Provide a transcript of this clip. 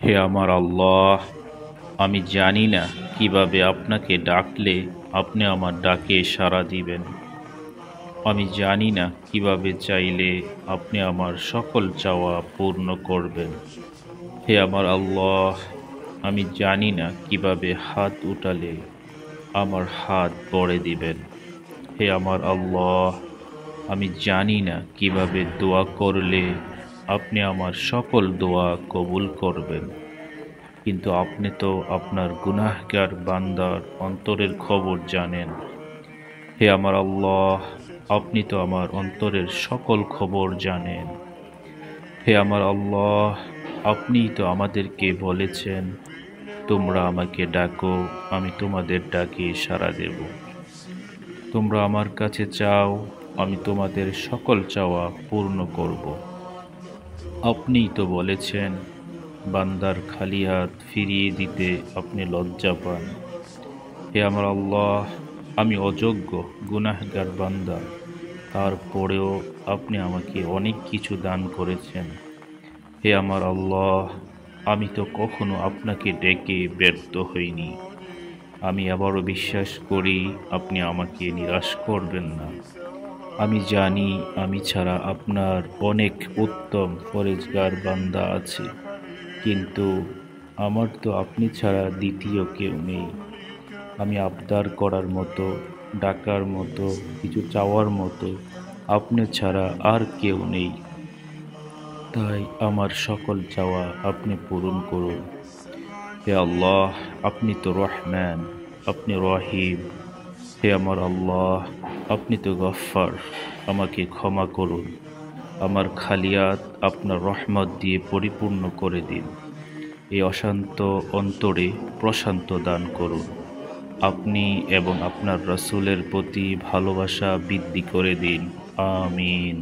হে আমার আল্লাহ, আমি জানি না কিভাবে আপনাকে ডাকলে আপনি আমার ডাকে সাড়া দিবেন। আমি জানি না কিভাবে চাইলে আপনি আমার সকল চাওয়া পূর্ণ করবেন। হে আমার আল্লাহ, আমি জানি না কিভাবে হাত উঠালে আমার হাত ভরে দিবেন। হে আমার আল্লাহ, আমি জানি না কিভাবে দোয়া করলে আপনি আমার সকল দোয়া কবুল করবেন। কিন্তু আপনি তো আপনার গুনাহগার বান্দার অন্তরের খবর জানেন। হে আমার আল্লাহ, আপনি তো আমার অন্তরের সকল খবর জানেন। হে আমার আল্লাহ, আপনিই তো আমাদেরকে বলেছেন, তোমরা আমাকে ডাকো, আমি তোমাদের ডাকে সাড়া দেব। তোমরা আমার কাছে চাও, আমি তোমাদের সকল চাওয়া পূর্ণ করব। আপনিই তো বলেছেন, বান্দার খালি হাত ফিরিয়ে দিতে আপনি লজ্জা পান। হে আমার আল্লাহ, আমি অযোগ্য গুনাহগার বান্দা, তারপরেও আপনি আমাকে অনেক কিছু দান করেছেন। হে আমার আল্লাহ, আমি তো কখনো আপনাকে ডেকে ব্যর্থ হইনি। আমি আবারও বিশ্বাস করি আপনি আমাকে নিরাশ করবেন না। আমি জানি আমি ছাড়া আপনার অনেক উত্তম পরেজগার বান্দা আছে, কিন্তু আমার তো আপনি ছাড়া দ্বিতীয় কেউ নেই। আমি আবদার করার মতো, ডাকার মতো, কিছু চাওয়ার মতো আপনি ছাড়া আর কেউ নেই। তাই আমার সকল চাওয়া আপনি পূরণ করুন। হে আল্লাহ, আপনি তো রহমান, আপনি রহিম। হে আমার আল্লাহ, আপনি তো গফফার, আমাকে ক্ষমা করুন। আমার খালিয়াত আপনার রহমত দিয়ে পরিপূর্ণ করে দিন। এই অশান্ত অন্তরে প্রশান্ত দান করুন। আপনি এবং আপনার রাসূলের প্রতি ভালোবাসা বৃদ্ধি করে দিন। আমিন।